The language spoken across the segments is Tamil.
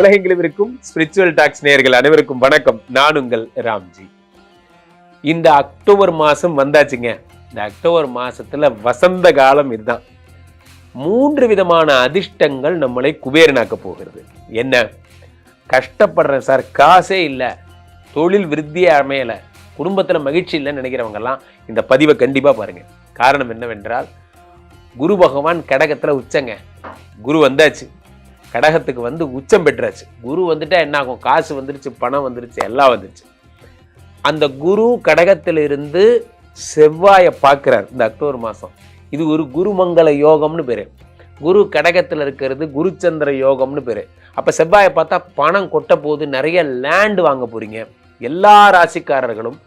உலகெங்கிலும் இருக்கும் ஸ்பிரிச்சுவல் டாக்ஸ் நேயர்கள் அனைவருக்கும் வணக்கம். நான் உங்கள் ராம்ஜி. இந்த அக்டோபர் மாசம் வந்தாச்சுங்க. இந்த அக்டோபர் மாசத்துல வசந்த காலம் இதுதான். 3 விதமான அதிர்ஷ்டங்கள் நம்மளை குபேரனாக்க போகிறது. என்ன? கஷ்டப்படுறேன் சார், காசே இல்லை, தொழில் விருத்தியே அமையலை, குடும்பத்தில் மகிழ்ச்சி இல்லைன்னு நினைக்கிறவங்கெல்லாம் இந்த பதிவை கண்டிப்பாக பாருங்க. காரணம் என்னவென்றால், குரு பகவான் கடகத்தில் உச்சங்க. குரு வந்தாச்சு, கடகத்துக்கு வந்து உச்சம் பெற்றாச்சு. குரு வந்துட்டா என்ன ஆகும்? காசு வந்துருச்சு, பணம் வந்துருச்சு, எல்லாம் வந்துருச்சு. அந்த குரு கடகத்திலிருந்து செவ்வாயை பார்க்கிறார் இந்த அக்டோபர் மாதம். இது ஒரு குருமங்கள யோகம்னு பேர். குரு கடகத்தில் இருக்கிறது குருச்சந்திர யோகம்னு பேர். அப்போ செவ்வாயை பார்த்தா பணம் கொட்ட போது, நிறைய லேண்டு வாங்க போகிறீங்க. எல்லா ராசிக்காரர்களும்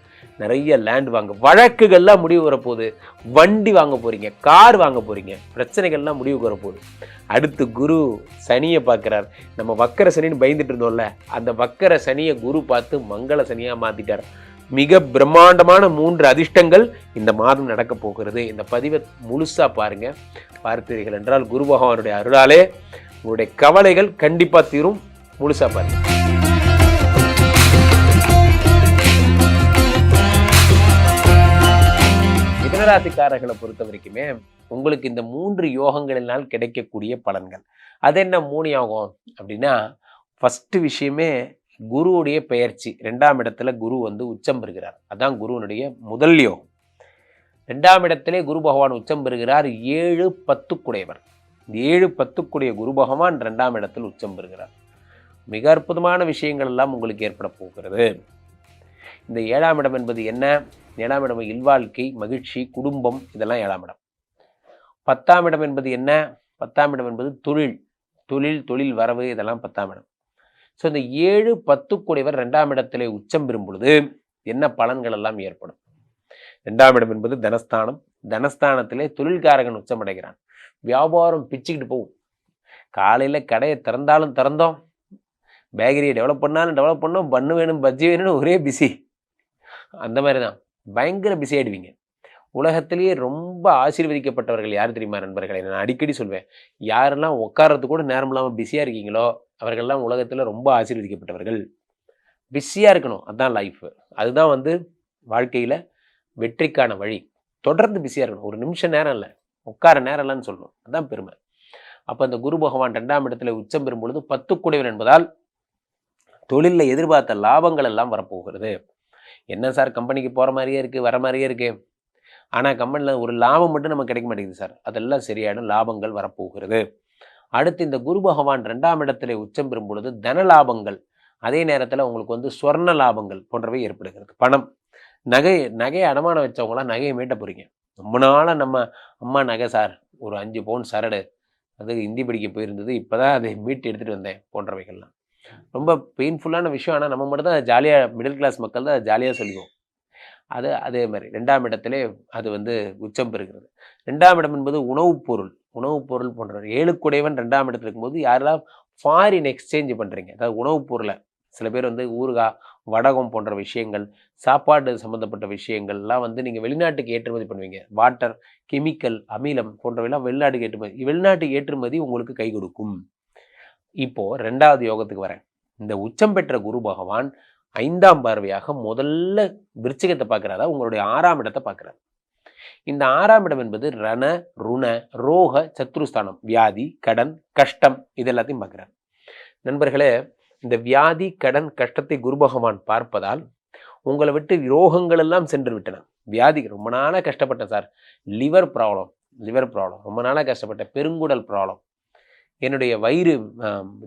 நிறைய லேண்ட் வாங்க, வழக்குகள்லாம் முடிவு வரப்போகுது, வண்டி வாங்க போகிறீங்க, கார் வாங்க போகிறீங்க, பிரச்சனைகள்லாம் முடிவுக்கு வரப்போகுது. அடுத்து குரு சனியை பார்க்குறார். நம்ம வக்கர சனின்னு பயந்துட்டு இருந்தோம்ல, அந்த வக்கர சனியை குரு பார்த்து மங்கள சனியாக மாற்றிட்டார். மிக பிரம்மாண்டமான 3 அதிர்ஷ்டங்கள் இந்த மாதம் நடக்க போகிறது. இந்த பதிவை முழுசாக பாருங்க. பார்த்தீர்கள் என்றால் குரு பகவானுடைய அருளாலே உங்களுடைய கவலைகள் கண்டிப்பாக தீரும். முழுசாக பாருங்க. மிதுனராசிக்காரர்களை பொறுத்த வரைக்குமே உங்களுக்கு இந்த 3 யோகங்களினால் கிடைக்கக்கூடிய பலன்கள். அது என்ன 3 யோகம் அப்படின்னா, ஃபர்ஸ்ட் விஷயமே குருவுடைய பெயர்ச்சி. 2ஆம் இடத்துல குரு வந்து உச்சம் பெறுகிறார். அதான் குருவனுடைய முதல் யோகம். 2ஆம் இடத்திலே குரு பகவான் உச்சம் பெறுகிறார். 7-10 குடையவர். 7-10 குடைய குரு பகவான் 2ஆம் இடத்தில் உச்சம் பெறுகிறார். மிக அற்புதமான விஷயங்கள் எல்லாம் உங்களுக்கு ஏற்பட போகிறது. இந்த 7ஆம் இடம் என்பது என்ன? 7ஆம் இடம் இல்வாழ்க்கை, மகிழ்ச்சி, குடும்பம், இதெல்லாம் 7ஆம் இடம். 10ஆம் இடம் என்பது என்ன? 10ஆம் இடம் என்பது தொழில் வரவு, இதெல்லாம் 10ஆம் இடம். ஸோ இந்த 7-10 கூடியவர் 2ஆம் இடத்திலே உச்சம் பெறும் பொழுது என்ன பலன்கள் எல்லாம் ஏற்படும்? 2ஆம் இடம் என்பது தனஸ்தானம். தனஸ்தானத்திலே தொழில்காரகன் உச்சம் அடைகிறான். வியாபாரம் பிச்சுக்கிட்டு போகும். காலையில் கடையை திறந்தோம், பேக்கரியை டெவலப் பண்ணோம், பண்ணு வேணும், பஜ்ஜி வேணும்னு ஒரே பிஸி. அந்த மாதிரி தான் பயங்கர பிஸி ஆகிடுவீங்க. உலகத்திலேயே ரொம்ப ஆசீர்வதிக்கப்பட்டவர்கள் யார் தெரியுமா நண்பர்களை? நான் அடிக்கடி சொல்வேன், யாரெல்லாம் உட்காரத்துக்கு கூட நேரம் இல்லாமல் பிஸியாக இருக்கீங்களோ அவர்கள்லாம் உலகத்தில் ரொம்ப ஆசீர்வதிக்கப்பட்டவர்கள். பிஸியாக இருக்கணும், அதுதான் லைஃப். அதுதான் வந்து வாழ்க்கையில் வெற்றிக்கான வழி. தொடர்ந்து பிஸியாக இருக்கணும். ஒரு நிமிஷம் நேரம் இல்லை, உட்கார நேரம் இல்லைன்னு சொல்லணும். அதுதான் பெருமை. அப்போ அந்த குரு பகவான் 2ஆம் இடத்துல உச்சம் பெறும் பொழுது 10 கூடையவர் என்பதால் தொழிலில் எதிர்பார்த்த லாபங்கள் எல்லாம் வரப்போகிறது. என்ன சார், கம்பெனிக்கு போகிற மாதிரியே இருக்குது, வர மாதிரியே இருக்குது, ஆனால் கம்பெனியில் ஒரு லாபம் மட்டும் நமக்கு கிடைக்க மாட்டேங்குது சார். அதெல்லாம் சரியான லாபங்கள் வரப்போகிறது. அடுத்து இந்த குரு பகவான் 2ஆம் இடத்துல உச்சம் பெறும் பொழுது தன லாபங்கள், அதே நேரத்தில் உங்களுக்கு வந்து சொர்ண லாபங்கள் போன்றவை ஏற்படுகிறது. பணம், நகையை அடமானம் வச்சவங்களாம் நகையை மீட்ட போகிறீங்க. ரொம்ப நாளாக நம்ம அம்மா நகை சார், ஒரு 5 பவுன் சரடு, அது ஹிந்தி படிக்க போயிருந்தது, இப்போ தான் அதை மீட்டு எடுத்துகிட்டு வந்தேன் போன்றவைகள்லாம் ரொம்ப பெயின்ஃபுல்லான விஷயம். ஆனால் நம்ம மட்டும் தான் அதை ஜாலியாக, மிடில் கிளாஸ் மக்கள் தான் அதை ஜாலியாக சொல்லுவோம். அதே மாதிரி 2ஆம் இடத்திலே அது வந்து உச்சம் பெறுகிறது. 2ஆம் இடம் என்பது உணவுப் பொருள் போன்ற 7 கூடையவன் 2ஆம் இடத்துல இருக்கும்போது யாரெல்லாம் ஃபாரின் எக்ஸ்சேஞ்ச் பண்ணுறீங்க, அதாவது உணவுப் பொருளை, சில பேர் வந்து ஊறுகாய், வடகம் போன்ற விஷயங்கள், சாப்பாடு சம்மந்தப்பட்ட விஷயங்கள்லாம் வந்து நீங்கள் வெளிநாட்டுக்கு ஏற்றுமதி பண்ணுவீங்க. வாட்டர், கெமிக்கல், அமிலம் போன்றவையெல்லாம் வெளிநாட்டுக்கு ஏற்றுமதி உங்களுக்கு கை கொடுக்கும். இப்போ 2வது யோகத்துக்கு வரேன். இந்த உச்சம் பெற்ற குரு பகவான் 5ஆம் பார்வையாக முதல்ல விருச்சிகத்தை பார்க்குறாரா, உங்களுடைய 6ஆம் இடத்தை பார்க்குறாரு. இந்த 6ஆம் இடம் என்பது ரண, ருண, ரோக, சத்ருஸ்தானம். வியாதி, கடன், கஷ்டம், இது எல்லாத்தையும் பார்க்குறாரு. நண்பர்களே, இந்த வியாதி, கடன், கஷ்டத்தை குரு பகவான் பார்ப்பதால் உங்களை விட்டு ரோகங்கள் எல்லாம் சென்று விட்டன. வியாதிக்கு ரொம்ப நாளாக கஷ்டப்பட்டேன் சார், லிவர் ப்ராப்ளம் ரொம்ப நாளாக கஷ்டப்பட்டேன், பெருங்குடல் ப்ராப்ளம், என்னுடைய வயிறு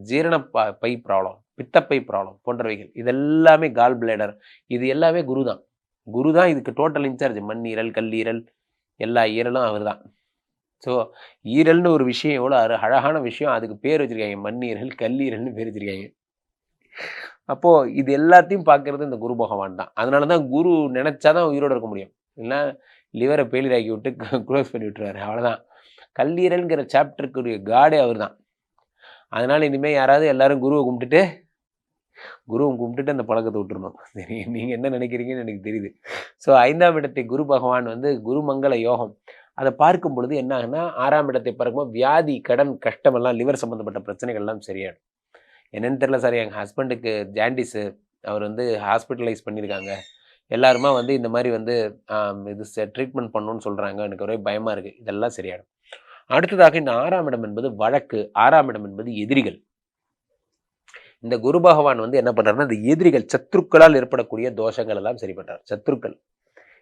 ஜீரண பை ப்ராப்ளம், பித்தப்பை ப்ராப்ளம் போன்றவைகள், இதெல்லாமே கால் பிளேடர், இது எல்லாமே குரு தான் இதுக்கு டோட்டல் இன்சார்ஜ். மண்ணீரல், கல்லீரல், எல்லா ஈரலும் அவர் தான். ஸோ ஈரல்னு ஒரு விஷயம் எவ்வளோ அழகான விஷயம், அதுக்கு பேர் வச்சுருக்காங்க, மண்ணீரல், கல்லீரல்னு பேர் வச்சுருக்காங்க. அப்போது இது எல்லாத்தையும் பார்க்குறது இந்த குரு பகவான் தான். அதனால தான் குரு நினச்சாதான் உயிரோடு இருக்க முடியும், இல்லைன்னா லிவரை ஃபெயிலியர் ஆக்கி விட்டு க்ளோஸ் பண்ணி விட்டுருவாரு, அவ்வளோதான். கல்லீரல்ங்கிற சாப்டருக்குரிய காடே அவர் தான். அதனால் இனிமேல் யாராவது எல்லாரும் குருவை கும்பிட்டுட்டு அந்த பழக்கத்தை விட்டுருணும். சரி, நீங்கள் என்ன நினைக்கிறீங்கன்னு எனக்கு தெரியுது. ஸோ 5ஆம் இடத்தை குரு பகவான் வந்து குருமங்கள யோகம், அதை பார்க்கும் பொழுது என்ன ஆகுன்னா, 6ஆம் இடத்தை பார்க்கும்போது வியாதி, கடன், கஷ்டமெல்லாம், லிவர் சம்மந்தப்பட்ட பிரச்சனைகள்லாம் சரியாயிடும். என்னென்னு தெரியல சார், எங்கள் ஹஸ்பண்டுக்கு ஜாண்டிஸு, அவர் வந்து ஹாஸ்பிட்டலைஸ் பண்ணியிருக்காங்க, எல்லாருமா வந்து இந்த மாதிரி வந்து இது ட்ரீட்மெண்ட் பண்ணணும்னு சொல்கிறாங்க, எனக்கு ஒரே பயமாக இருக்குது. இதெல்லாம் சரியாயிடும். அடுத்ததாக இந்த 6ஆம் இடம் என்பது வழக்கு, 6ஆம் இடம் என்பது எதிரிகள். இந்த குரு பகவான் வந்து என்ன பண்ணுறாருன்னா, இந்த எதிரிகள் சத்துருக்களால் ஏற்படக்கூடிய தோஷங்கள் எல்லாம் சரி பண்ணுறார். சத்துருக்கள்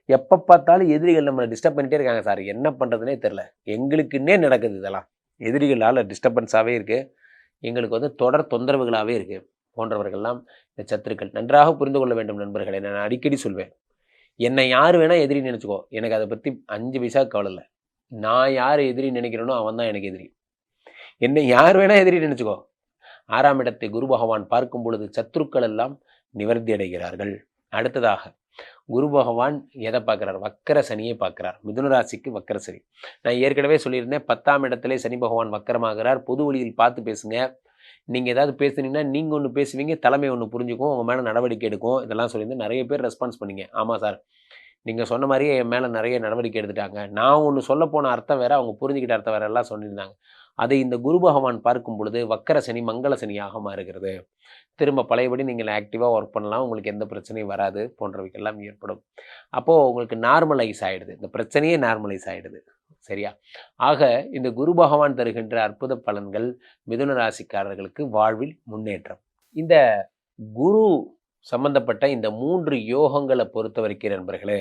எப்போ பார்த்தாலும் எதிரிகள் நம்மளை டிஸ்டர்ப் பண்ணிகிட்டே இருக்காங்க சார், என்ன பண்ணுறதுனே தெரில, எங்களுக்குன்னே நடக்குது இதெல்லாம், எதிரிகளால் டிஸ்டர்பன்ஸாகவே இருக்குது, எங்களுக்கு வந்து தொடர் தொந்தரவுகளாகவே இருக்குது போன்றவர்கள்லாம் இந்த சத்துருக்கள். நன்றாக புரிந்து கொள்ள வேண்டும் நண்பர்களை, நான் அடிக்கடி சொல்வேன், என்னை யார் வேணால் எதிரி நினச்சிக்கோ, எனக்கு அதை பற்றி 5 பைசா கவலை இல்லை. நான் யார் எதிரி நினைக்கிறேனோ அவன் தான் எனக்கு எதிரி. என்னை யார் வேணால் எதிரி நினச்சிக்கோ. 6ஆம் இடத்தை குரு பகவான் பார்க்கும் பொழுது சத்துருக்கள் எல்லாம் நிவர்த்தி அடைகிறார்கள். அடுத்ததாக குரு பகவான் எதை பார்க்குறார்? வக்கர சனியை பார்க்குறார். மிதுன ராசிக்கு வக்கர சனி. நான் ஏற்கனவே சொல்லியிருந்தேன், 10ஆம் இடத்துல சனி பகவான் வக்கரமாகிறார். பொது வழியில் பார்த்து பேசுங்க. நீங்கள் ஏதாவது பேசுனீங்கன்னா நீங்கள் ஒன்று பேசுவீங்க, தலைமை ஒன்று புரிஞ்சுக்கும், உங்கள் மேலே நடவடிக்கை எடுக்கும். இதெல்லாம் சொல்லியிருந்து நிறைய பேர் ரெஸ்பான்ஸ் பண்ணிங்க. ஆமாம் சார், நீங்கள் சொன்ன மாதிரியே என் மேலே நிறைய நடவடிக்கை எடுத்துட்டாங்க, நான் ஒன்று சொல்ல போன அர்த்தம் வேறு, அவங்க புரிஞ்சுக்கிட்ட அர்த்தம் வேறு எல்லாம் சொல்லியிருந்தாங்க. அதை இந்த குரு பகவான் பார்க்கும் பொழுது வக்கர சனி மங்கள சனியாக மாறுகிறது. திரும்ப பழையபடி நீங்கள் ஆக்டிவாக ஒர்க் பண்ணலாம், உங்களுக்கு எந்த பிரச்சனையும் வராது போன்றவைக்கெல்லாம் ஏற்படும். அப்போது உங்களுக்கு நார்மலைஸ் ஆகிடுது, இந்த பிரச்சனையே நார்மலைஸ் ஆகிடுது. சரியா? ஆக இந்த குரு பகவான் தருகின்ற அற்புத பலன்கள் மிதுன ராசிக்காரர்களுக்கு வாழ்வில் முன்னேற்றம். இந்த குரு சம்பந்தப்பட்ட இந்த 3 யோகங்களை பொறுத்த வரைக்கும் நண்பர்களே,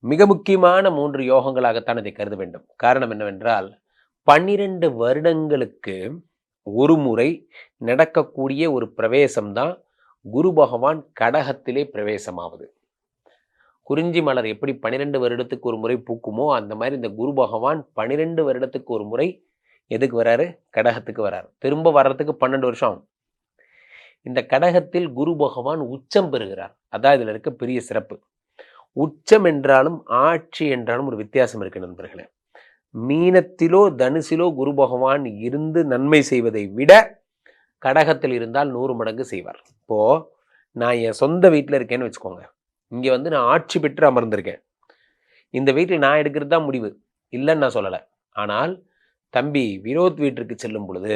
மிக முக்கியமான 3 யோகங்களாகத்தான் இதை கருத வேண்டும். காரணம் என்னவென்றால், 12 வருடங்களுக்கு ஒரு முறை நடக்கக்கூடிய ஒரு பிரவேசம்தான் குரு பகவான் கடகத்திலே பிரவேசமாவது. குறிஞ்சி மலர் எப்படி 12 வருடத்துக்கு ஒரு முறை பூக்குமோ, அந்த மாதிரி இந்த குரு பகவான் 12 வருடத்துக்கு ஒரு முறை எதுக்கு வராரு? கடகத்துக்கு வராரு. திரும்ப வர்றதுக்கு 12 வருஷம் ஆகும். இந்த கடகத்தில் குரு பகவான் உச்சம் பெறுகிறார். அதான் இதில் இருக்க பெரிய சிறப்பு. உச்சம் என்றாலும் ஆட்சி என்றாலும் ஒரு வித்தியாசம் இருக்கு நண்பர்களே. மீனத்திலோ தனுசிலோ குரு பகவான் இருந்து நன்மை செய்வதை விட கடகத்தில் இருந்தால் 100 மடங்கு செய்வார். இப்போது நான் என் சொந்த வீட்டில் இருக்கேன்னு வச்சுக்கோங்க, இங்கே வந்து நான் ஆட்சி பெற்று அமர்ந்திருக்கேன், இந்த வீட்டில் நான் எடுக்கிறது தான் முடிவு, இல்லைன்னு நான் சொல்லலை. ஆனால் தம்பி வினோத் வீட்டிற்கு செல்லும் பொழுது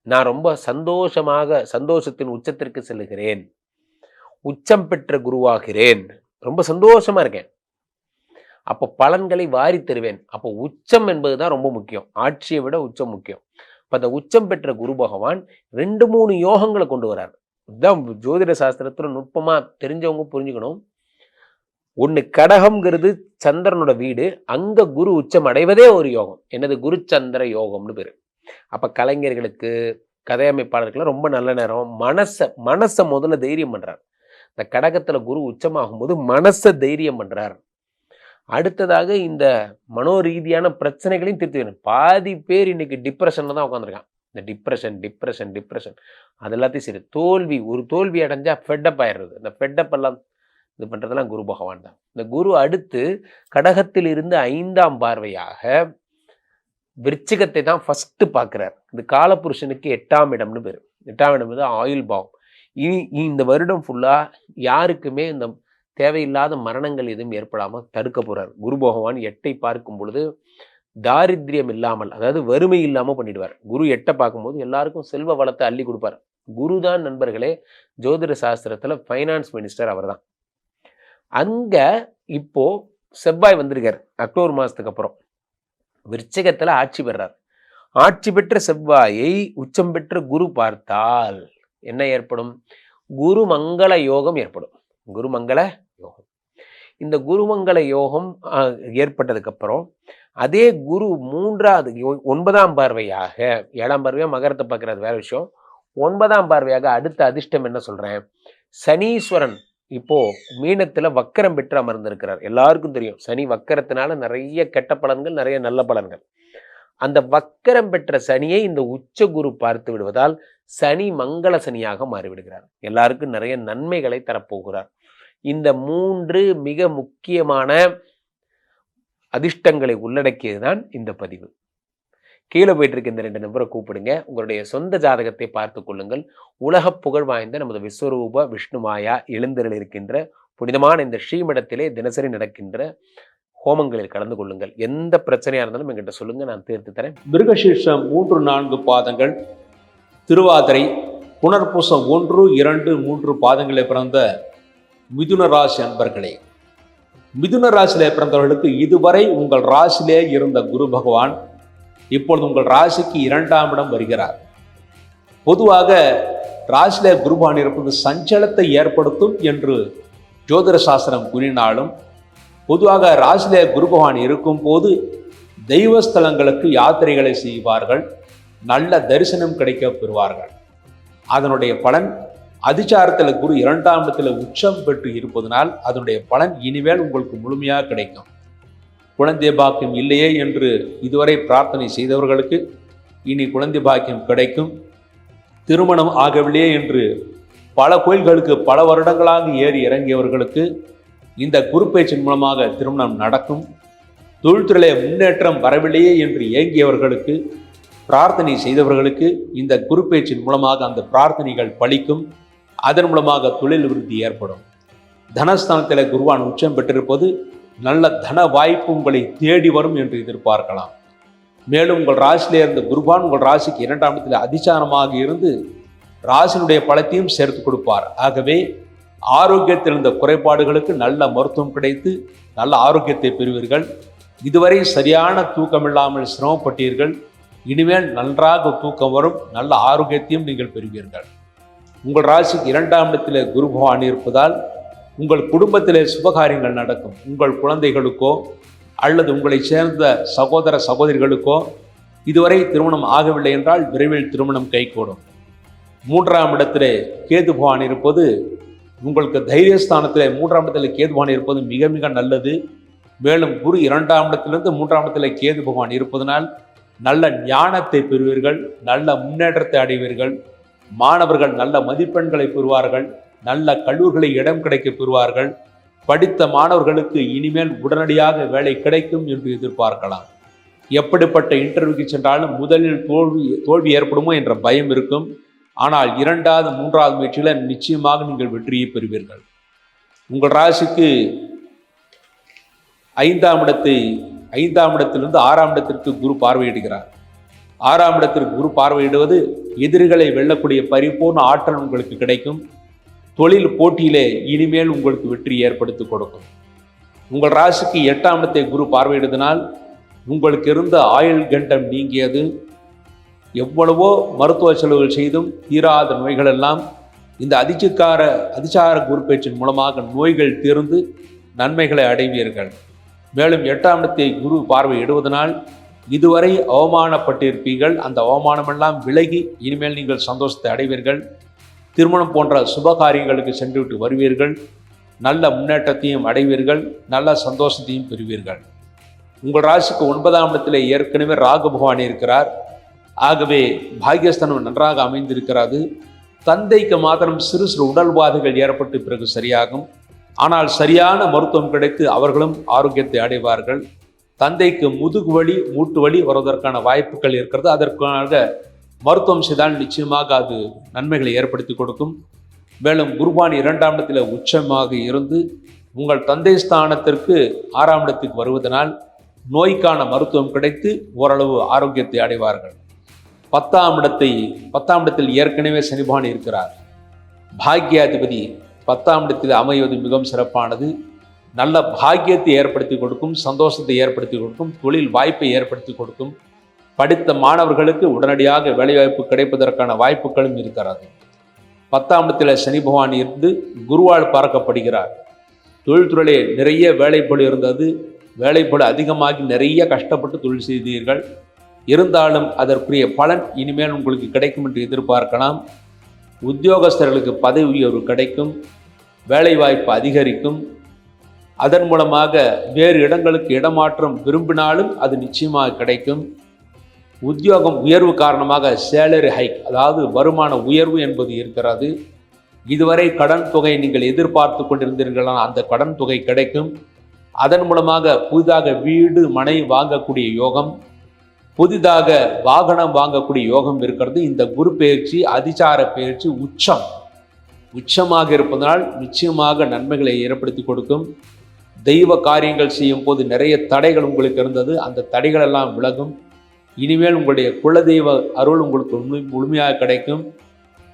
நான் ரொம்ப சந்தோஷத்தின் உச்சத்திற்கு செல்லுகிறேன், உச்சம் பெற்ற குருவாகிறேன், ரொம்ப சந்தோஷமா இருக்கேன், அப்போ பலன்களை வாரி தருவேன். அப்போ உச்சம் என்பது தான் ரொம்ப முக்கியம், ஆட்சியை விட உச்சம் முக்கியம். இப்போ அந்த உச்சம் பெற்ற குரு பகவான் 2-3 யோகங்களை கொண்டு வரார். இதுதான் ஜோதிட சாஸ்திரத்தில் நுட்பமாக தெரிஞ்சவங்க புரிஞ்சுக்கணும். ஒன்று, கடகம்ங்கிறது சந்திரனோட வீடு, அங்கே குரு உச்சம் அடைவதே ஒரு யோகம். என்னது? குரு சந்திர யோகம்னு பேர். அப்போ கலைஞர்களுக்கு, கதையமைப்பாளர்களுக்கு ரொம்ப நல்ல நேரம். மனசை முதல்ல தைரியம் பண்ணுறார். இந்த கடகத்தில் குரு உச்சமாகும் போது மனசை தைரியம் பண்ணுறார். அடுத்ததாக இந்த மனோரீதியான பிரச்சனைகளையும் தீர்த்து வேணும். பாதி பேர் இன்னைக்கு டிப்ரெஷனில் தான் உட்காந்துருக்கான். இந்த டிப்ரெஷன் அது எல்லாத்தையும் சரி. ஒரு தோல்வி அடைஞ்சா ஃபெட்டப் ஆயிடுறது. இந்த ஃபெட்டப் எல்லாம் இது பண்ணுறதெல்லாம் குரு பகவான் தான். இந்த குரு அடுத்து கடகத்தில் இருந்து 5ஆம் பார்வையாக விருச்சிகத்தை தான் ஃபஸ்ட்டு பார்க்குறார். இது காலபுருஷனுக்கு 8ஆம் இடம்னு பேர். 8ஆம் இடம் வந்து ஆயுள் பாவம். இந்த வருடம் ஃபுல்லாக யாருக்குமே இந்த தேவையில்லாத மரணங்கள் எதுவும் ஏற்படாமல் தடுக்க போகிறார். குரு பகவான் 8ஐ பார்க்கும் பொழுது தாரித்ரியம் இல்லாமல், அதாவது வறுமை இல்லாமல் பண்ணிடுவார். குரு 8ஐ பார்க்கும்போது எல்லாருக்கும் செல்வ வளத்தை அள்ளி கொடுப்பார். குரு தான் நண்பர்களே ஜோதிட சாஸ்திரத்தில் ஃபைனான்ஸ் மினிஸ்டர் அவர் தான். அங்கே இப்போ செவ்வாய் வந்திருக்கார். அக்டோபர் மாதத்துக்கு அப்புறம் விருச்சிகத்தில் ஆட்சி பெறார். ஆட்சி பெற்ற செவ்வாயை உச்சம் பெற்ற குரு பார்த்தால் என்ன ஏற்படும்? குருமங்கள யோகம் ஏற்படும். குருமங்கள யோகம். இந்த குருமங்கள யோகம் ஏற்பட்டதுக்கு அப்புறம் அதே குரு 9ஆம் பார்வையாக, 7ஆம் பார்வையாக மகரத்தை பார்க்கறது வேற விஷயம், 9ஆம் பார்வையாக அடுத்த அதிர்ஷ்டம் என்ன சொல்றேன், சனீஸ்வரன் இப்போ மீனத்துல வக்கரம் பெற்று அமர்ந்திருக்கிறார். எல்லாருக்கும் தெரியும் சனி வக்கரத்தினால நிறைய கெட்ட பலன்கள், நிறைய நல்ல பலன்கள். அந்த வக்கரம் பெற்ற சனியை இந்த உச்ச குரு பார்த்து விடுவதால் சனி மங்கள சனியாக மாறிவிடுகிறார். எல்லாருக்கும் நிறைய நன்மைகளை தரப்போகிறார். இந்த 3 மிக முக்கியமான அதிர்ஷ்டங்களை உள்ளடக்கியதுதான் இந்த பதிவு. கீழே போயிட்டு இருக்க இந்த 2 நம்பரை கூப்பிடுங்க. உங்களுடைய சொந்த ஜாதகத்தை பார்த்து கொள்ளுங்கள். உலக புகழ் வாய்ந்த நமது விஸ்வரூப விஷ்ணுமாயா எழுந்தருள் இருக்கின்ற புனிதமான இந்த ஸ்ரீமடத்திலே தினசரி நடக்கின்ற ஹோமங்களில் கலந்து கொள்ளுங்கள். எந்த பிரச்சனையா இருந்தாலும் என்கிட்ட சொல்லுங்க, நான் தீர்த்து தரேன். மிருகசீர்ஷம் 3-4 பாதங்கள், திருவாதிரை, புனர்பூசம் 1, 2, 3 பாதங்களில் பிறந்த மிதுன ராசி அன்பர்களே, மிதுன ராசியிலே பிறந்தவர்களுக்கு இதுவரை உங்கள் ராசியிலே இருந்த குரு பகவான் இப்பொழுது உங்கள் ராசிக்கு 2ஆம் இடம் வருகிறார். பொதுவாக ராசியிலே குரு பகவான் இருப்பது சஞ்சலத்தை ஏற்படுத்தும் என்று ஜோதிட சாஸ்திரம் கூறினாலும், பொதுவாக ராசியிலே குரு பகவான் இருக்கும் போது தெய்வஸ்தலங்களுக்கு யாத்திரைகளை செய்வார்கள், நல்ல தரிசனம் கிடைக்க பெறுவார்கள். அதனுடைய பலன் அதிச்சாரத்தில் குரு 2ஆம் இடத்தில் உச்சம் பெற்று இருப்பதனால் அதனுடைய பலன் இனிமேல் உங்களுக்கு முழுமையாக கிடைக்கும். குழந்தை பாக்கியம் இல்லையே என்று இதுவரை பிரார்த்தனை செய்தவர்களுக்கு இனி குழந்தை பாக்கியம் கிடைக்கும். திருமணம் ஆகவில்லையே என்று பல கோயில்களுக்கு பல வருடங்களாக ஏறி இறங்கியவர்களுக்கு இந்த குரு பேச்சின் மூலமாக திருமணம் நடக்கும். தொழில்துறையிலே முன்னேற்றம் வரவில்லையே என்று ஏங்கியவர்களுக்கு, பிரார்த்தனை செய்தவர்களுக்கு இந்த குரு பேச்சின் மூலமாக அந்த பிரார்த்தனைகள் பலிக்கும். அதன் மூலமாக தொழில் விருத்தி ஏற்படும். தனஸ்தானத்தில் குருவான் உச்சம் பெற்றிருப்பது நல்ல தன வாய்ப்பு உங்களை தேடி வரும் என்று எதிர்பார்க்கலாம். மேலும் உங்கள் ராசியிலே இருந்த குருவான் உங்கள் ராசிக்கு 2ஆம் இடத்தில் அதிசாரமாக இருந்து ராசியினுடைய பலத்தையும் சேர்த்து கொடுப்பார். ஆகவே ஆரோக்கியத்தில் இருந்த குறைபாடுகளுக்கு நல்ல மருத்துவம் கிடைத்து நல்ல ஆரோக்கியத்தை பெறுவீர்கள். இதுவரை சரியான தூக்கம் இல்லாமல் சிரமப்பட்டீர்கள், இனிமேல் நன்றாக தூக்கம் வரும், நல்ல ஆரோக்கியத்தையும் நீங்கள் பெறுவீர்கள். உங்கள் ராசிக்கு 2ஆம் இடத்தில் குரு பகவான் இருப்பதால் உங்கள் குடும்பத்திலே சுபகாரியங்கள் நடக்கும். உங்கள் குழந்தைகளுக்கோ அல்லது உங்களை சேர்ந்த சகோதர சகோதரிகளுக்கோ இதுவரை திருமணம் ஆகவில்லை என்றால் விரைவில் திருமணம் கைகூடும். 3ஆம் இடத்திலே கேது பகவான் இருப்பது உங்களுக்கு தைரியஸ்தானத்திலே 3ஆம் இடத்தில் கேது பகவான் இருப்பது மிக மிக நல்லது. மேலும் குரு 2ஆம் இடத்திலிருந்து 3ஆம் இடத்தில் கேது பகவான் இருப்பதனால் நல்ல ஞானத்தை பெறுவீர்கள், நல்ல முன்னேற்றத்தை அடைவீர்கள். மாணவர்கள் நல்ல மதிப்பெண்களை பெறுவார்கள், நல்ல கல்லூரிகளை இடம் கிடைக்க பெறுவார்கள். படித்த மாணவர்களுக்கு இனிமேல் உடனடியாக வேலை கிடைக்கும் என்று எதிர்பார்க்கலாம். எப்படிப்பட்ட இன்டர்வியூக்கு சென்றாலும் முதலில் தோல்வி ஏற்படுமோ என்ற பயம் இருக்கும். ஆனால் 2வது 3வது முயற்சியில் நிச்சயமாக நீங்கள் வெற்றியை பெறுவீர்கள். உங்கள் ராசிக்கு 5ஆம் இடத்திலிருந்து 6ஆம் இடத்திற்கு குரு பார்வையிடுகிறார். 6ஆம் இடத்திற்கு குரு பார்வையிடுவது எதிரிகளை வெல்லக்கூடிய பரிபூர்ண ஆற்றல் உங்களுக்கு கிடைக்கும். தொழில் போட்டியிலே இனிமேல் உங்களுக்கு வெற்றி ஏற்படுத்தி கொடுக்கும். உங்கள் ராசிக்கு 8ஆம் இடத்தை குரு பார்வையிடுவதனால் உங்களுக்கு இருந்த ஆயுள் கண்டம் நீங்கியது. எவ்வளவோ மருத்துவ செலவுகள் செய்தும் தீராத நோய்கள் எல்லாம் இந்த அதிசார குரு பேச்சின் மூலமாக நோய்கள் தீர்ந்து நன்மைகளை அடைவீர்கள். மேலும் 8ஆம் இடத்தை குரு பார்வையிடுவதனால் இதுவரை அவமானப்பட்டிருப்பீர்கள், அந்த அவமானமெல்லாம் விலகி இனிமேல் நீங்கள் சந்தோஷத்தை அடைவீர்கள். திருமணம் போன்ற சுப காரியங்களுக்கு சென்றுவிட்டு வருவீர்கள், நல்ல முன்னேற்றத்தையும் அடைவீர்கள், நல்ல சந்தோஷத்தையும் பெறுவீர்கள். உங்கள் ராசிக்கு 9ஆம் இடத்தில் ஏற்கனவே ராகு பகவான் இருக்கிறார். ஆகவே பாக்கியஸ்தானம் நன்றாக அமைந்திருக்கிறது. தந்தைக்கு மாத்திரம் சிறு சிறு உடல்பாதைகள் ஏற்பட்டு பிறகு சரியாகும். ஆனால் சரியான மருத்துவம் கிடைத்து அவர்களும் ஆரோக்கியத்தை அடைவார்கள். தந்தைக்கு முதுகு வலி மூட்டு வலி வருவதற்கான வாய்ப்புகள் இருக்கிறது. அதற்காக மருத்துவம் செய்தால் நிச்சயமாக அது நன்மைகளை ஏற்படுத்தி கொடுக்கும். மேலும் குருபான் 2ஆம் இடத்தில் உச்சமாக இருந்து உங்கள் தந்தை ஸ்தானத்திற்கு 6ஆம் இடத்துக்கு வருவதனால் நோய்க்கான மருத்துவம் கிடைத்து ஓரளவு ஆரோக்கியத்தை அடைவார்கள். 10ஆம் இடத்தில் ஏற்கனவே சனிபகவான் இருக்கிறார். பாக்கியாதிபதி 10ஆம் இடத்தில் அமைவது மிகவும் சிறப்பானது. நல்ல பாக்கியத்தை ஏற்படுத்தி கொடுக்கும், சந்தோஷத்தை ஏற்படுத்தி கொடுக்கும், தொழில் வாய்ப்பை ஏற்படுத்தி கொடுக்கும். படித்த மாணவர்களுக்கு உடனடியாக வேலைவாய்ப்பு கிடைப்பதற்கான வாய்ப்புகளும் இருக்கிறது. 10ஆம் இடத்தில் சனி பகவான் இருந்து குருவால் பார்க்கப்படுகிறார். தொழில்துறையிலே நிறைய வேலைப்பளு இருந்தது, வேலைப்பளு அதிகமாகி நிறைய கஷ்டப்பட்டு தொழில் செய்தீர்கள். இருந்தாலும் அதற்குரிய பலன் இனிமேல் உங்களுக்கு கிடைக்கும் என்று எதிர்பார்க்கலாம். உத்தியோகஸ்தர்களுக்கு பதவி உயர்வு கிடைக்கும், வேலைவாய்ப்பு அதிகரிக்கும். அதன் மூலமாக வேறு இடங்களுக்கு இடமாற்றம் விரும்பினாலும் அது நிச்சயமாக கிடைக்கும். உத்தியோகம் உயர்வு காரணமாக சேலரி ஹைக், அதாவது வருமான உயர்வு என்பது இருக்கிறது. இதுவரை கடன் தொகை நீங்கள் எதிர்பார்த்து கொண்டிருந்தீர்களான அந்த கடன் தொகை கிடைக்கும். அதன் மூலமாக புதிதாக வீடு மனை வாங்கக்கூடிய யோகம், புதிதாக வாகனம் வாங்கக்கூடிய யோகம் இருக்கிறது. இந்த குரு பெயர்ச்சி அதிசார பெயர்ச்சி உச்சமாக இருப்பதனால் நிச்சயமாக நன்மைகளை ஏற்படுத்தி கொடுக்கும். தெய்வ காரியங்கள் செய்யும் போது நிறைய தடைகள் உங்களுக்கு இருந்தது, அந்த தடைகள் எல்லாம் விலகும். இனிமேல் உங்களுடைய குலதெய்வ அருள் உங்களுக்கு முழுமையாக கிடைக்கும்.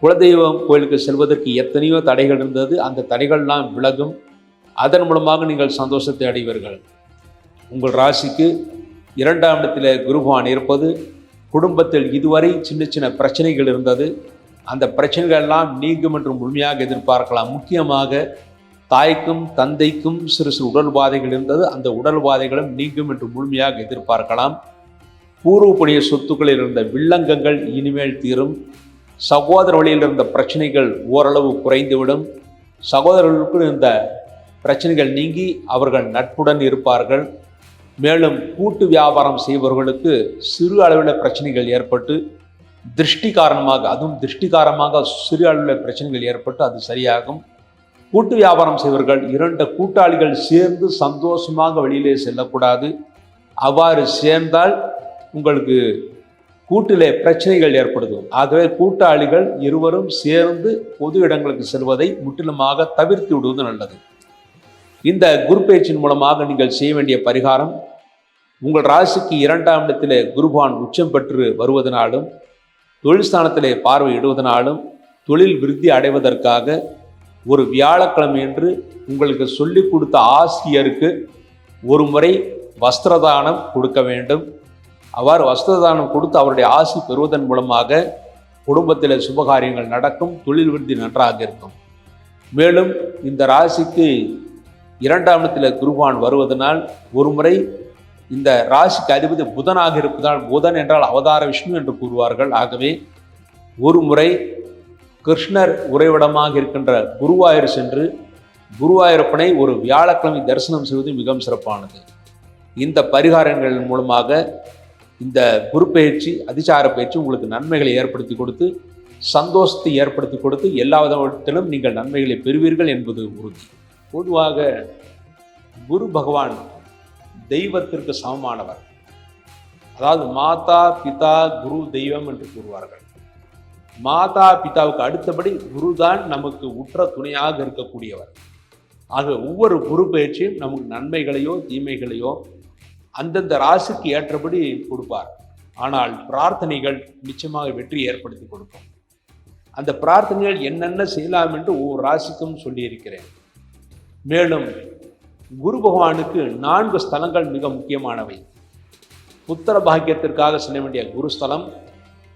குலதெய்வம் கோயிலுக்கு செல்வதற்கு எத்தனையோ தடைகள் இருந்தது, அந்த தடைகள்லாம் விலகும். அதன் மூலமாக நீங்கள் சந்தோஷத்தை அடைவீர்கள். உங்கள் ராசிக்கு 2ஆம் இடத்தில் குருபகவான் இருப்பது, குடும்பத்தில் இதுவரை சின்ன சின்ன பிரச்சனைகள் இருந்தது, அந்த பிரச்சனைகள் எல்லாம் நீங்கும் என்று முழுமையாக எதிர்பார்க்கலாம். முக்கியமாக தாய்க்கும் தந்தைக்கும் சிறு சிறு உடல் உபாதைகள் இருந்தது, அந்த உடல் உபாதைகளும் நீங்கும் என்று முழுமையாக எதிர்பார்க்கலாம். பூர்வ புண்ணிய சொத்துக்களில் இருந்த வில்லங்கங்கள் இனிமேல் தீரும். சகோதர வழியில் இருந்த பிரச்சனைகள் ஓரளவு குறைந்துவிடும். சகோதரர்களுக்கு இருந்த பிரச்சனைகள் நீங்கி அவர்கள் நட்புடன் இருப்பார்கள். மேலும் கூட்டு வியாபாரம் செய்பவர்களுக்கு சிறு அளவில் பிரச்சனைகள் ஏற்பட்டு திருஷ்டி காரணமாக சிறு அளவில் பிரச்சனைகள் ஏற்பட்டு அது சரியாகும். கூட்டு வியாபாரம் செய்வர்கள் 2 கூட்டாளிகள் சேர்ந்து சந்தோஷமாக வெளியிலே செல்லக்கூடாது. அவ்வாறு சேர்ந்தால் உங்களுக்கு கூட்டிலே பிரச்சனைகள் ஏற்படுது. ஆகவே கூட்டாளிகள் இருவரும் சேர்ந்து பொது இடங்களுக்கு செல்வதை முற்றிலுமாக தவிர்த்து விடுவது நல்லது. இந்த குரு பயிற்சியின் மூலமாக நீங்கள் செய்ய வேண்டிய பரிகாரம், உங்கள் ராசிக்கு 2ஆம் இடத்திலே குருபகவான் உச்சம் பெற்று வருவதனாலும் தொழில் ஸ்தானத்திலே பார்வையிடுவதனாலும் தொழில் விருத்தி அடைவதற்காக ஒரு வியாழக்கிழமை என்று உங்களுக்கு சொல்லிக் கொடுத்த ஆசிரியருக்கு ஒரு முறை வஸ்திரதானம் கொடுக்க வேண்டும். அவ்வாறு வஸ்திரதானம் கொடுத்து அவருடைய ஆசி பெறுவதன் மூலமாக குடும்பத்தில் சுபகாரியங்கள் நடக்கும், தொழில் விருத்தி நன்றாக இருக்கும். மேலும் இந்த ராசிக்கு 2ஆம் இடத்தில் குருபகவான் வருவதனால் ஒரு முறை இந்த ராசிக்கு அதிபதி புதனாக இருப்பதால், புதன் என்றால் அவதார விஷ்ணு என்று கூறுவார்கள். ஆகவே ஒரு முறை கிருஷ்ணர் உறைவிடமாக இருக்கின்ற குருவாயூர் சென்று குருவாயூரப்பனை ஒரு வியாழக்கிழமை தரிசனம் செய்வது மிகவும் சிறப்பானது. இந்த பரிகாரங்கள் மூலமாக இந்த குரு பயிற்சி, அதிசார பயிற்சி உங்களுக்கு நன்மைகளை ஏற்படுத்தி கொடுத்து, சந்தோஷத்தை ஏற்படுத்தி கொடுத்து, எல்லா விதத்திலும் நீங்கள் நன்மைகளை பெறுவீர்கள் என்பது உறுதி. பொதுவாக குரு பகவான் தெய்வத்திற்கு சமமானவர். அதாவது மாதா பிதா குரு தெய்வம் என்று கூறுவார்கள். மாதா பிதாவுக்கு அடுத்தபடி குருதான் நமக்கு உற்ற துணையாக இருக்கக்கூடியவர். ஆக ஒவ்வொரு குரு பயிற்சியும் நமக்கு நன்மைகளையோ தீமைகளையோ அந்தந்த ராசிக்கு ஏற்றபடி கொடுப்பார். ஆனால் பிரார்த்தனைகள் நிச்சயமாக வெற்றி ஏற்படுத்தி கொடுக்கும். அந்த பிரார்த்தனைகள் என்னென்ன செய்யலாம் என்று ஒவ்வொரு ராசிக்கும் சொல்லியிருக்கிறேன். மேலும் குரு பகவானுக்கு 4 ஸ்தலங்கள் மிக முக்கியமானவை. புத்திர பாக்கியத்திற்காக செல்ல வேண்டிய குருஸ்தலம்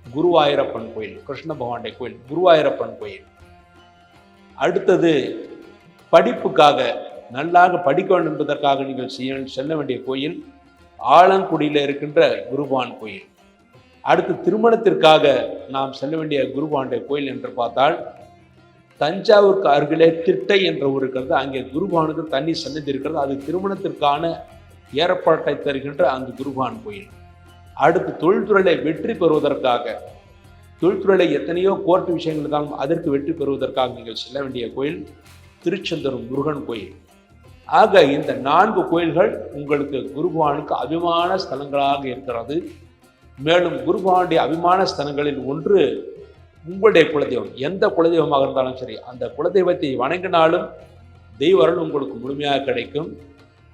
குருவாயூரப்பன் கோயில், கிருஷ்ண பகவானுடைய கோயில் குருவாயூரப்பன் கோயில். அடுத்தது படிப்புக்காக நல்லாக படிக்க வேண்டும் என்பதற்காக நீங்கள் செல்ல வேண்டிய கோயில் ஆலங்குடியில் இருக்கின்ற குருபகவான் கோயில். அடுத்து திருமணத்திற்காக நாம் செல்ல வேண்டிய குருபகவானுடைய கோயில் என்று பார்த்தால் தஞ்சாவூருக்கு அருகிலே திட்டை என்ற ஊர் இருக்கிறது. அங்கே குருபகவானுக்கு தண்ணி சன்னதி இருக்கிறது. அது திருமணத்திற்கான ஏற்பாட்டை தருகின்ற அந்த குருபகவான் கோயில். அடுத்து தொழில்துறையில வெற்றி பெறுவதற்காக, தொழில்துறையில எத்தனையோ கோர்ட்டு விஷயங்கள் இருந்தாலும் அதற்கு வெற்றி பெறுவதற்காக நீங்கள் செல்ல வேண்டிய கோயில் திருச்செந்தூர் முருகன் கோயில். ஆக இந்த 4 கோயில்கள் உங்களுக்கு குருபகவானுக்கு அபிமான ஸ்தலங்களாக இருக்கிறது. மேலும் குருபகவானுடைய அபிமான ஸ்தலங்களில் ஒன்று உங்களுடைய குலதெய்வம். எந்த குலதெய்வமாக இருந்தாலும் சரி, அந்த குலதெய்வத்தை வணங்கினாலும் தெய்வ அருள் உங்களுக்கு முழுமையாக கிடைக்கும்.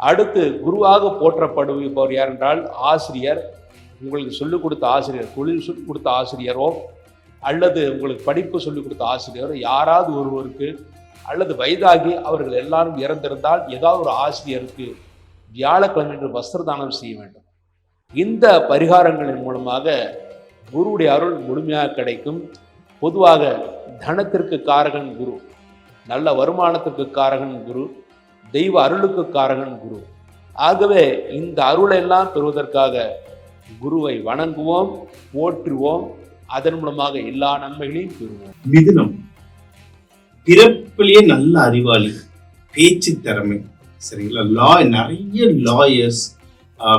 அடுத்து குருவாக போற்றப்படுபவர் யார் என்றால் ஆசிரியர். உங்களுக்கு சொல்லிக் கொடுத்த ஆசிரியர், தொழில் சொல்லிக் கொடுத்த ஆசிரியரோ அல்லது உங்களுக்கு படிப்பு சொல்லிக் கொடுத்த ஆசிரியரோ யாராவது ஒருவருக்கு அல்லது வயதாகி அவர்கள் எல்லாரும் இறந்திருந்தால் ஏதாவது ஒரு ஆசிரியருக்கு வியாழக்கிழமை என்று வஸ்திரதானம் செய்ய வேண்டும். இந்த பரிகாரங்களின் மூலமாக குருவுடைய அருள் முழுமையாக கிடைக்கும். பொதுவாக தனத்திற்கு காரகன் குரு, நல்ல வருமானத்திற்கு காரகன் குரு, தெய்வ அருளுக்கு காரகன் குரு. ஆகவே இந்த அருளெல்லாம் பெறுவதற்காக குருவை வணங்குவோம், போற்றுவோம். அதன் மூலமாக எல்லா நன்மைகளையும் பெறுவோம். மிதுனம், பிறப்பிலேயே நல்ல அறிவாளி, பேச்சு திறமை, சரிங்களா? நிறைய லாயர்ஸ்,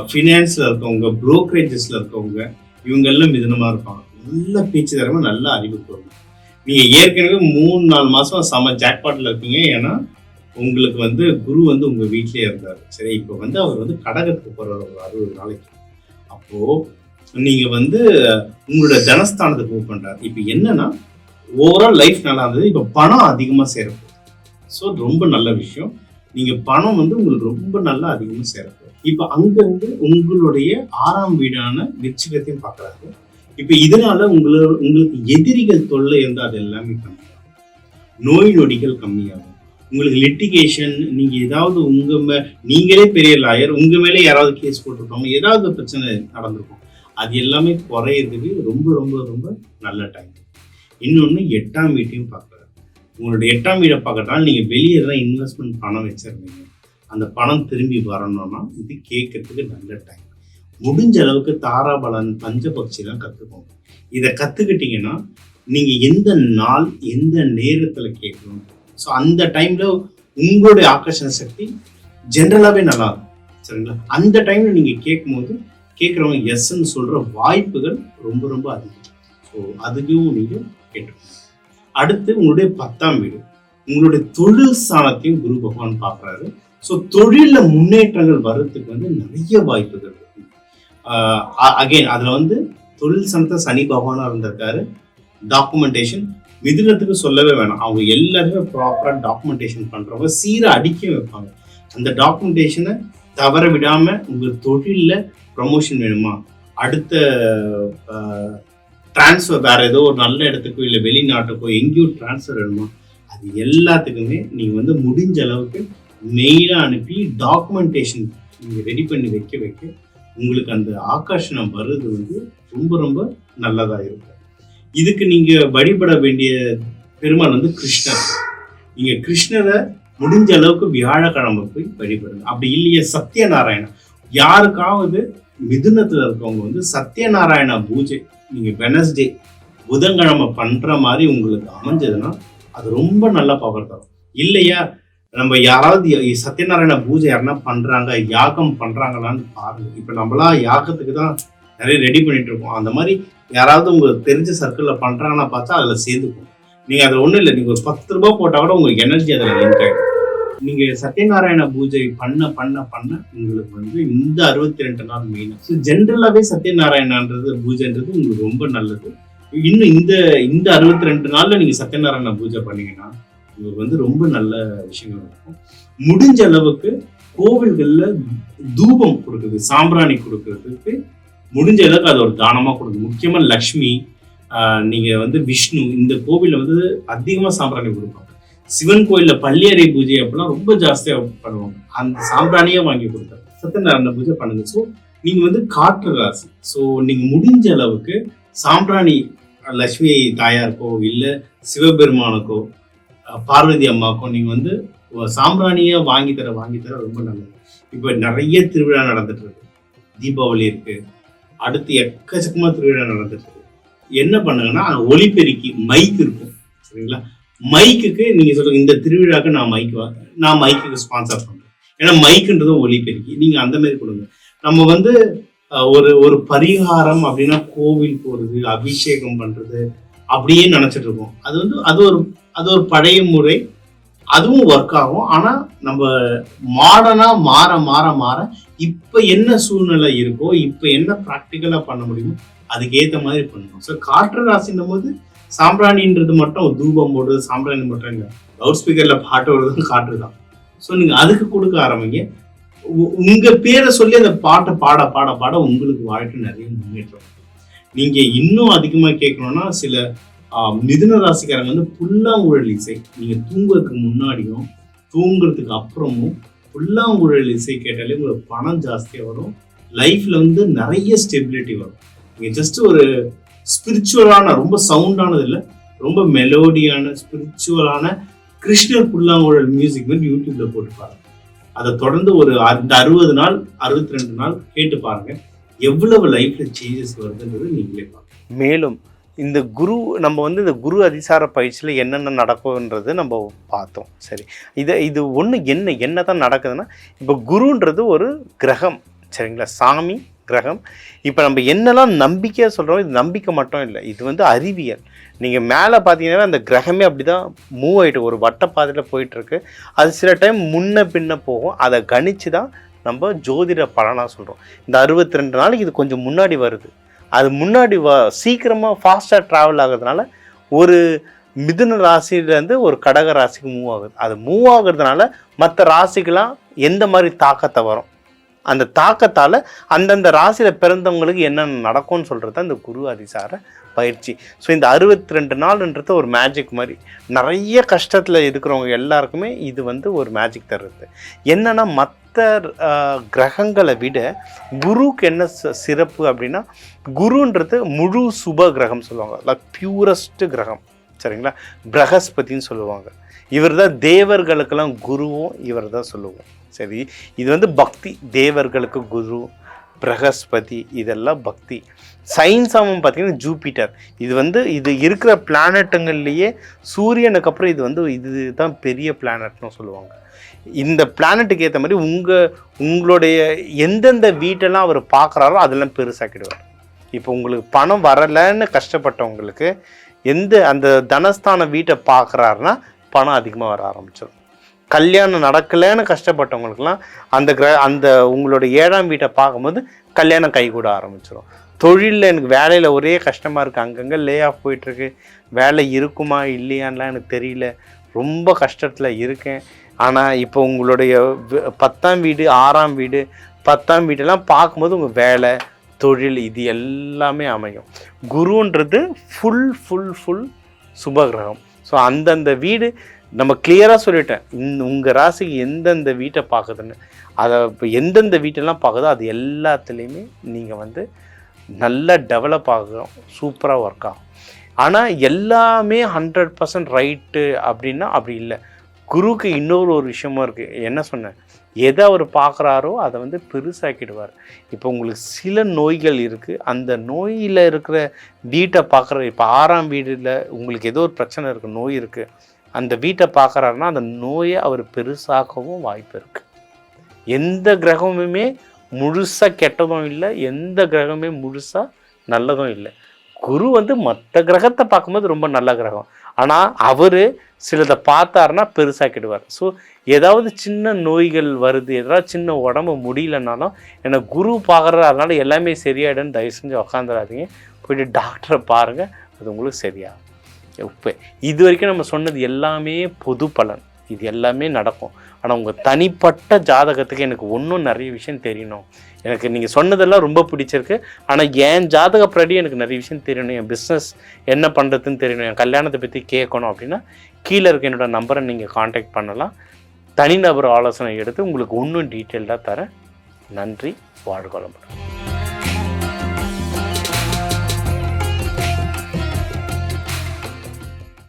ஃபினான்ஸ்ல இருக்கவங்க, புரோக்கரேஜஸ்ல இருக்கவங்க, இவங்க எல்லாம் மிதுனமா இருப்பாங்க. நல்ல பேச்சு திறமை, நல்ல அறிவு பொருள். நீங்க ஏற்கனவே 3-4 மாசம் செம ஜாக்பாட்ல இருக்கீங்க. ஏன்னா உங்களுக்கு குரு உங்க வீட்லயே இருந்தாரு. சரி, இப்ப அவர் கடகத்துக்கு போறாரு ஒரு 60 நாளைக்கு. அப்போ நீங்க உங்களோட தனஸ்தானத்துக்கு மூவ் பண்றாரு. இப்ப என்னன்னா ஓவரால் லைஃப் நல்லா இருந்தது, இப்ப பணம் அதிகமா சேரப்போகுது. ஸோ ரொம்ப நல்ல விஷயம். நீங்க பணம் உங்களுக்கு ரொம்ப நல்லா அதிகமா சேரப்போகுது. இப்ப அங்கிருந்து உங்களுடைய 6ஆம் வீடான விருச்சிகத்தையும் பார்க்கறாரு. இப்போ இதனால உங்களுக்கு எதிரிகள் தொல்லை இருந்தால் அது எல்லாமே கம்மியாகும், நோய் நொடிகள் கம்மியாகும், உங்களுக்கு லிட்டிகேஷன், நீங்க ஏதாவது நீங்களே பெரிய லாயர், உங்க மேலே யாராவது கேஸ் போட்டிருப்பாங்க, ஏதாவது பிரச்சனை நடந்திருக்கும், அது எல்லாமே குறையிறதுக்கு ரொம்ப ரொம்ப ரொம்ப நல்ல டைம். இன்னொன்று 8ஆம் வீட்டையும் பார்க்குறாரு. உங்களோட 8ஆம் வீடை பார்க்கறதால நீங்கள் வெளியே தான் இன்வெஸ்ட்மெண்ட் பணம் வச்சிருந்தீங்க, அந்த பணம் திரும்பி வரணும்னா இது கேட்கறதுக்கு நல்ல டைம். முடிஞ்ச அளவுக்கு தாராபலன் பஞ்சபக்ஷிலாம் கற்றுக்கோங்க. இதை கற்றுக்கிட்டீங்கன்னா நீங்கள் எந்த நாள் எந்த நேரத்தில் கேட்கணும், ஸோ அந்த டைமில் உங்களுடைய ஆக்கர்ஷண சக்தி ஜென்ரலாகவே நல்லா இருக்கும். சரிங்களா? அந்த டைமில் நீங்கள் கேட்கும்போது கேட்குறவங்க எஸ்ன்னு சொல்கிற வாய்ப்புகள் ரொம்ப ரொம்ப அதிகம். ஸோ அதுக்கும் நீங்கள் கேட்டுக்கணும். அடுத்து உங்களுடைய 10ஆம் வீடு, உங்களுடைய தொழில் ஸ்தானத்தையும் குரு பகவான் பார்க்குறாரு. ஸோ தொழிலில் முன்னேற்றங்கள் வர்றதுக்கு நிறைய வாய்ப்புகள் இருக்கு. அகைன் அதில் தொழில் ஸ்தானத்தை சனி பகவானாக இருந்திருக்காரு. டாக்குமெண்டேஷன் மிதுனத்துக்கு சொல்லவே வேணாம், அவங்க எல்லாருமே ப்ராப்பராக டாக்குமெண்டேஷன் பண்ணுறவங்க சீராக அடிக்க வைப்பாங்க. அந்த டாக்குமெண்டேஷனை தவற விடாமல் உங்கள் தொழிலில் ப்ரமோஷன் வேணுமா, அடுத்த டிரான்ஸ்ஃபர் வேறு ஏதோ ஒரு நல்ல இடத்துக்கோ இல்லை வெளிநாட்டுக்கோ எங்கேயோ டிரான்ஸ்ஃபர் வேணுமா, அது எல்லாத்துக்குமே நீங்கள் முடிஞ்ச அளவுக்கு மெயிலாக அனுப்பி டாக்குமெண்டேஷன் நீங்கள் ரெடி பண்ணி வைக்க உங்களுக்கு அந்த ஆகர்ஷணம் வர்றது ரொம்ப ரொம்ப நல்லதாக இருக்கும். இதுக்கு நீங்கள் வழிபட வேண்டிய பெருமாள் கிருஷ்ணர். நீங்கள் கிருஷ்ணரை முடிஞ்ச அளவுக்கு வியாழக்கிழமை போய் வழிபடுங்க. அப்படி இல்லையே சத்யநாராயணா, யாருக்காவது மிதுனத்தில் இருக்கவங்க சத்யநாராயண பூஜை நீங்கள் வெனஸ்டே புதன்கிழமை பண்ணுற மாதிரி உங்களுக்கு அமைஞ்சதுன்னா அது ரொம்ப நல்ல பவர் தரும். இல்லையா நம்ம யாராவது சத்யநாராயண பூஜை யாருன்னா பண்றாங்க, யாகம் பண்றாங்களான்னு பாருங்க. இப்ப நம்மளா யாகத்துக்கு தான் நிறைய ரெடி பண்ணிட்டு இருக்கோம். அந்த மாதிரி யாராவது உங்களுக்கு தெரிஞ்ச சர்க்கிள்ல பண்றாங்கன்னா பார்த்தா அதுல சேர்ந்துக்கும். நீங்க அது ஒண்ணும் இல்லை, நீங்க ஒரு 10 ரூபாய் போட்டா கூட உங்களுக்கு எனர்ஜி அதுல லிங்க் ஆயிடும். நீங்க சத்யநாராயண பூஜை பண்ண உங்களுக்கு இந்த 62 நாள் மெயின். ஸோ ஜென்ரலாவே சத்யநாராயணன்றது பூஜைன்றது உங்களுக்கு ரொம்ப நல்லது. இன்னும் இந்த 62 நாள்ல நீங்க சத்யநாராயண பூஜை பண்ணீங்கன்னா உங்களுக்கு ரொம்ப நல்ல விஷயங்கள் இருக்கும். முடிஞ்ச அளவுக்கு கோவில்கள்ல தூபம் கொடுக்குறது, சாம்பிராணி கொடுக்கறதுக்கு முடிஞ்ச அளவுக்கு அது ஒரு தானமா கொடுங்க. முக்கியமா லக்ஷ்மி, நீங்க விஷ்ணு, இந்த கோவில்ல அதிகமா சாம்பிராணி கொடுப்பாங்க. சிவன் கோயில்ல பள்ளியறை பூஜை அப்படிலாம் ரொம்ப ஜாஸ்தியா பண்ணுவாங்க, அந்த சாம்பிராணியே வாங்கி கொடுத்தாங்க. சத்யநாராயண பூஜை பண்ணுங்க. ஸோ நீங்க காற்று ராசி, ஸோ நீங்க முடிஞ்ச அளவுக்கு சாம்பிராணி லட்சுமி தாயாருக்கோ இல்ல சிவபெருமானுக்கோ பார்வதி அம்மாக்கோ நீங்க சாம்பிராணியை வாங்கி தர ரொம்ப நல்லது. இப்ப நிறைய திருவிழா நடந்துட்டு இருக்கு, தீபாவளி இருக்கு, அடுத்து எக்கச்சக்கமா திருவிழா நடந்துட்டு இருக்கு. என்ன பண்ணுங்கன்னா ஒலிபெருக்கி மைக் இருக்கும், சரிங்களா? மைக்குக்கு நீங்க சொல்லுங்க, இந்த திருவிழாக்கு நான் மைக்குக்கு ஸ்பான்சர் பண்றேன், ஏன்னா மைக்குன்றது ஒலிபெருக்கி, நீங்க அந்த மாதிரி கொடுங்க. நம்ம ஒரு பரிகாரம் அப்படின்னா கோவில் போறது, அபிஷேகம் பண்றது அப்படியே நினைச்சிட்டு இருக்கோம். அது ஒரு பழைய முறை, அதுவும் ஒர்க் ஆகும். ஆனா நம்ம மாடர்னா மாற இப்ப என்ன சூழ்நிலை இருக்கோ, இப்ப என்ன ப்ராக்டிக்கலா பண்ண முடியுமோ அதுக்கு ஏத்த மாதிரி பண்ணணும். ஸோ காற்று ராசின்னும் போது சாம்பிராணின்றது மட்டும் தூபம் போடுறது சாம்பிராணி மட்டும் இல்லை, லவுட் ஸ்பீக்கர்ல பாட்டு வருதும் காற்று தான். ஸோ நீங்க அதுக்கு கொடுக்க ஆரம்பிங்க. உங்க பேரை சொல்லி அந்த பாட்டை பாட உங்களுக்கு வாழ்க்கை நிறைய முன்னேற்றம். நீங்க இன்னும் அதிகமா கேட்கணும்னா சில மிதுன ராசிக்காரங்க புல்லாங்குழல் இசை, நீங்க தூங்குறதுக்கு முன்னாடியும் தூங்குறதுக்கு அப்புறமும் புல்லாங்குழல் இசை கேட்டாலே உங்களுக்கு பணம் ஜாஸ்தியா வரும், லைஃப்ல நிறைய ஸ்டெபிலிட்டி வரும். நீங்க ஜஸ்ட் ஒரு ஸ்பிரிச்சுவலான, ரொம்ப சவுண்டானது இல்லை, ரொம்ப மெலோடியான ஸ்பிரிச்சுவலான கிருஷ்ணர் புல்லாங்குழல் மியூசிக் யூடியூப்ல போட்டு பாருங்க. அதை தொடர்ந்து ஒரு 60 நாள் 62 நாள் கேட்டு பாருங்க, எவ்வளவு லைஃப்ல சேஞ்சஸ் வருதுன்றது நீங்களே பாருங்க. மேலும் இந்த குரு நம்ம இந்த குரு அதிசார பயிற்சியில் என்னென்ன நடக்கும்ன்றது நம்ம பார்த்தோம். சரி, இது ஒன்று என்ன தான் நடக்குதுன்னா, இப்போ குருன்றது ஒரு கிரகம், சரிங்களா? சாமி கிரகம். இப்போ நம்ம என்னெல்லாம் நம்பிக்கையாக சொல்கிறோம், இது நம்பிக்கை மட்டும் இல்லை, இது அறிவியல். நீங்கள் மேலே பார்த்தீங்கன்னா அந்த கிரகமே அப்படி தான் மூவ் ஆகிட்டு ஒரு வட்டப்பாதையில் போயிட்டுருக்கு. அது சில டைம் முன்ன பின்ன போகும், அதை கணிச்சு தான் நம்ம ஜோதிட பலனாக சொல்கிறோம். இந்த 62 நாளைக்கு இது கொஞ்சம் முன்னாடி வருது, அது முன்னாடி சீக்கிரமாக ஃபாஸ்ட்டாக ட்ராவல் ஆகுறதுனால ஒரு மிதுன ராசியிலேருந்து ஒரு கடக ராசிக்கு மூவ் ஆகுது. அது மூவ் ஆகுறதுனால மற்ற ராசிக்கெலாம் எந்த மாதிரி தாக்கத்தை வரும், அந்த தாக்கத்தால் அந்தந்த ராசியில் பிறந்தவங்களுக்கு என்னென்ன நடக்கும்னு சொல்கிறது தான் இந்த குரு அதிசார பயிற்சி. ஸோ இந்த 62 நாள்ன்றது ஒரு மேஜிக் மாதிரி. நிறைய கஷ்டத்தில் இருக்கிறவங்க எல்லாருக்குமே இது வந்து ஒரு மேஜிக் தருது. என்னென்னா மற்ற கிரகங்களை விட குருவுக்கு என்ன சிறப்பு அப்படின்னா, குருன்றது முழு சுப கிரகம் சொல்லுவாங்க, லைக் பியூரஸ்ட் கிரகம். சரிங்களா? பிரகஸ்பதின்னு சொல்லுவாங்க. இவர் தான் தேவர்களுக்கெல்லாம் குருவும் இவர் தான் சொல்லுவோம். சரி, இது வந்து பக்தி. தேவர்களுக்கு குரு, பிரகஸ்பதி இதெல்லாம் பக்தி. சயின்ஸாகவும் பார்த்தீங்கன்னா ஜூபிட்டர், இது வந்து இது இருக்கிற பிளானட்டுங்கள்லேயே சூரியனுக்கு அப்புறம் இது வந்து இதுதான் பெரிய பிளானட்னு சொல்லுவாங்க. இந்த பிளானட்டுக்கு ஏற்ற மாதிரி உங்களுடைய எந்தெந்த வீட்டெல்லாம் அவர் பார்க்குறாரோ அதெல்லாம் பெருசாக்கிடுவார். இப்போ உங்களுக்கு பணம் வரலைன்னு கஷ்டப்பட்டவங்களுக்கு அந்த தனஸ்தான வீட்டை பார்க்குறாருன்னா பணம் அதிகமாக வர ஆரம்பிச்சிடும். கல்யாணம் நடக்கலைன்னு கஷ்டப்பட்டவங்களுக்குலாம் அந்த உங்களோட 7ஆம் வீட்டை பார்க்கும்போது கல்யாணம் கைகூட ஆரம்பிச்சிடும். தொழிலில் எனக்கு வேலையில் ஒரே கஷ்டமாக இருக்குது, அங்கங்கே லே ஆஃப் போயிட்டுருக்கு, வேலை இருக்குமா இல்லையான்லாம் எனக்கு தெரியல, ரொம்ப கஷ்டத்தில் இருக்கேன். ஆனால் இப்போ உங்களுடைய 10ஆம் வீடு 6ஆம் வீடு 10ஆம் வீடெல்லாம் பார்க்கும்போது உங்கள் வேலை தொழில் இது எல்லாமே அமையும். குருன்றது ஃபுல் சுபகிரகம். ஸோ அந்தந்த வீடு நம்ம கிளியராக சொல்லிட்டேன், உங்கள் ராசிக்கு எந்தெந்த வீட்டை பார்க்குதுன்னு. அதை இப்போ எந்தெந்த வீட்டெல்லாம் பார்க்குதோ அது எல்லாத்துலேயுமே நீங்கள் வந்து நல்லா டெவலப் ஆகும், சூப்பராக ஒர்க் ஆகும். ஆனால் எல்லாமே 100% ரைட்டு அப்படின்னா அப்படி இல்லை. குருவுக்கு இன்னொரு விஷயமும் இருக்குது. என்ன சொன்னேன், எதை அவர் பார்க்குறாரோ அதை வந்து பெருசாக்கிடுவார். இப்போ உங்களுக்கு சில நோய்கள் இருக்குது, அந்த நோயில் இருக்கிற வீட்டை பார்க்குற, இப்போ 6ஆம் வீடில் உங்களுக்கு ஏதோ ஒரு பிரச்சனை இருக்குது, நோய் இருக்குது, அந்த வீட்டை பார்க்குறாருன்னா அந்த நோயை அவர் பெருசாக்கவும் வாய்ப்பு இருக்குது. எந்த கிரகமுமே முழுசாக கெட்டதும் இல்லை, எந்த கிரகமே முழுசாக நல்லதும் இல்லை. குரு வந்து மற்ற கிரகத்தை பார்க்கும்போது ரொம்ப நல்ல கிரகம், ஆனால் அவர் சிலதை பார்த்தாருன்னா பெருசாக்கிடுவார். ஸோ ஏதாவது சின்ன நோய்கள் வருது, ஏதாவது சின்ன உடம்பு முடியலனாலும் எனக்கு குரு பார்க்குறாரு அதனால எல்லாமே சரியாயிடுன்னு தயவு செஞ்சு உக்காந்துடாதீங்க. போய்ட்டு டாக்டரை பாருங்கள், அது உங்களுக்கு சரியாகும். இப்போ இது வரைக்கும் நம்ம சொன்னது எல்லாமே பொது பலன், இது எல்லாமே நடக்கும். ஆனால் உங்கள் தனிப்பட்ட ஜாதகத்துக்கு எனக்கு ஒன்றும் நிறைய விஷயம் தெரியணும், எனக்கு நீங்கள் சொன்னதெல்லாம் ரொம்ப பிடிச்சிருக்கு, ஆனால் என் ஜாதகப்படி எனக்கு நிறைய விஷயம் தெரியணும், என் பிஸ்னஸ் என்ன பண்ணுறதுன்னு தெரியணும், என் கல்யாணத்தை பற்றி கேட்கணும் அப்படின்னா கீழே இருக்க என்னோடய நம்பரை நீங்கள் காண்டாக்ட் பண்ணலாம். தனிநபர் ஆலோசனை எடுத்து உங்களுக்கு இன்னும் டீட்டெயில்டாக தரேன். நன்றி, வாழ்க வளமுடன்.